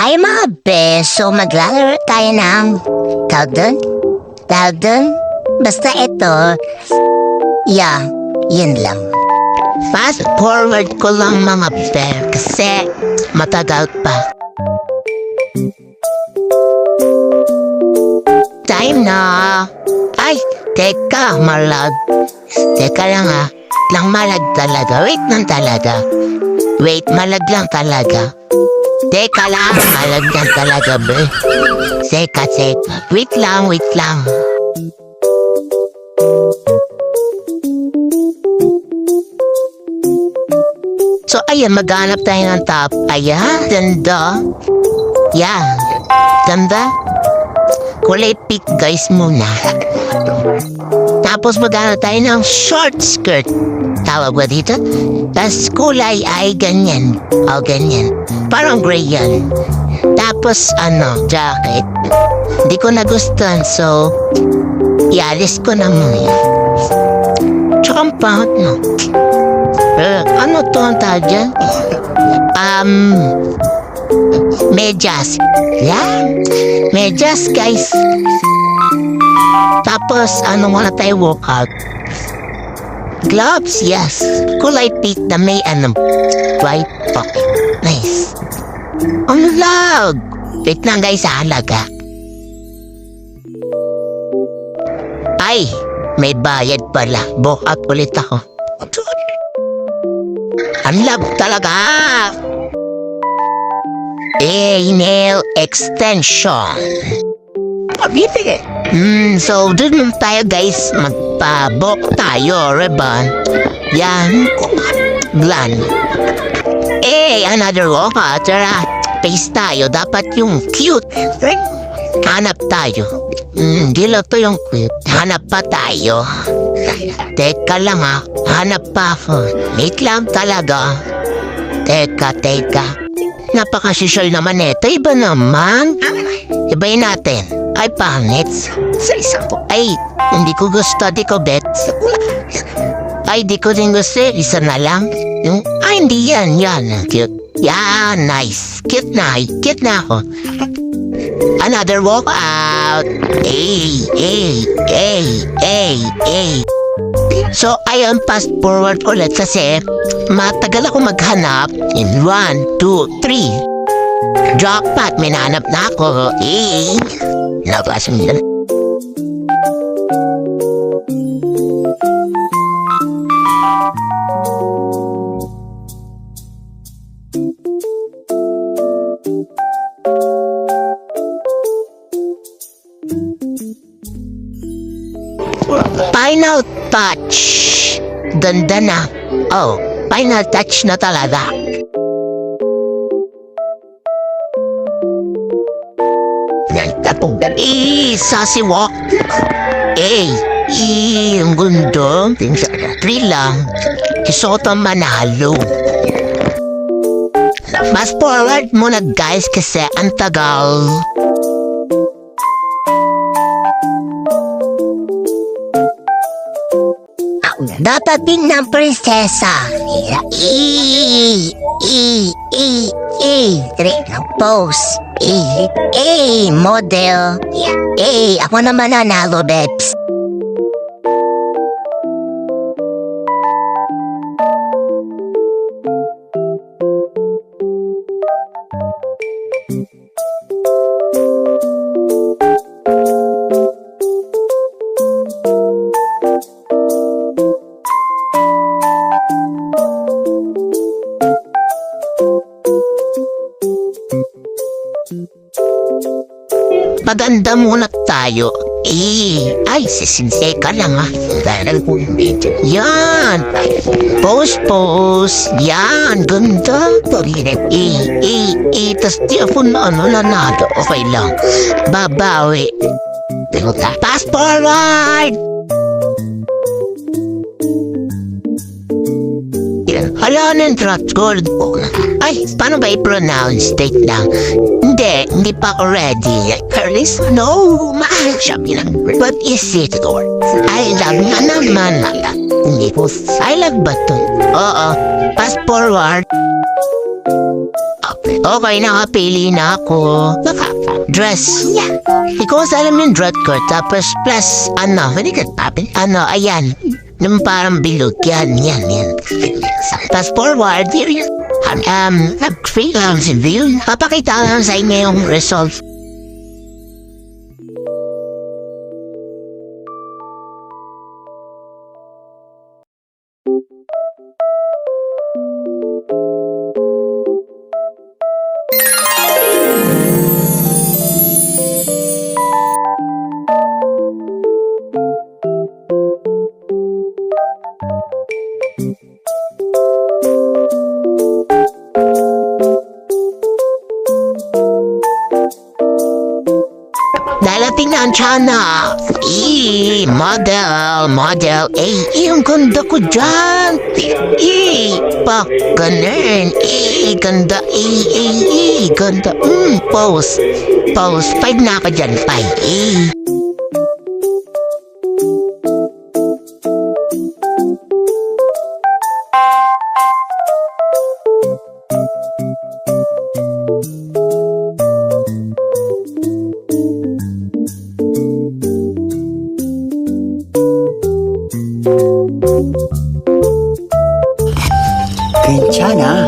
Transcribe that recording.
Ay mga beso, maglalaro tayo ng tawag dun. Basta ito, yun lang. Fast forward ko lang mga be, kasi matagal pa. Time na. Ay, teka, malag. Teka lang ha. Lang malag talaga. Wait lang talaga. Wait, malag lang talaga. Teka lang, malag lang talaga, be. Teka. Wait lang. So, ayan, maghanap tayo ng top. Ayan, ganda. Yan. Ganda. Kulay pink, guys, muna. Tapos maghanap tayo ng short skirt. Tawag ba dito? Tapos kulay ay ganyan. O, ganyan. Parang gray yan. Tapos, jacket. Hindi ko nagustuhan, so, ialis ko na muna. Tsaka ang pangit, no? Ano to ang tawag dyan? Medyas. Yan. Medyas, guys. Tapos, muna tayo workout. Gloves, yes. Kulay pink na may white pocket. Nice. Ang lag. Wait lang, guys, halaga. Ay, may bayad pala. Workout ulit ako. Ang lag talaga. Nail extension. So, dun tayo, guys. Magpabok tayo, ribbon. Yan. Glan. Another workout. Tara, pace tayo. Dapat yung cute. Hanap tayo. Hindi lang to yung cute. Hanap pa tayo. Teka lang ha. Hanap pa ako. Wait lang talaga. Teka. Napaka-social naman ito. Iba naman. Ibayin natin. Ay, pangit. Ay, hindi ko gusto. Di ko bet. Ay, di ko din gusto. Isa na lang. Ay, hindi yan. Yan. Cute. Yan. Nice. Cute na ako. Another walkout. So, ayun, fast forward ulit kasi matagal ako maghanap. In 1, 2, 3. Jackpot, may nahanap na ako. Labas mo yan. Final touch. Ganda na. Oh, final touch na talaga. Sassy walk. Ang gundo. 3 lang. Isoto manalo. Fast forward muna, guys, kasi ang tagal. Datating ng prinsesa. Pose. Model. Ako naman nanalo, Bebs. Maganda muna tayo. Ay, sisinse ka lang ha. Yan. Pose. Yan, ganda. Tas di ako na nanado. Okay lang. Babawi. Fast forward! Hala, nang-trot gold. Ay, paano ba i-pronounce? State lang. Hindi pa ako ready. Curlis? No, mahal siya bilang. What is it, Lord? I love na naman. Hindi po. I love ba ito? Oo. Fast forward. Okay, nakapili na ako. Dress. Ikaw sa alam yung dress ko. Tapos plus, hindi ka tapin. Ayan. Yung parang bilog. Yan. Tapos forward. Freelance view. Papakita ko lang sa inyo yung result. Dalating na ang China. Model. Ang ganda ko dyan. Pak, ganun. Ganda. Ganda. Pose. 5 na ako dyan, 5. Kencana.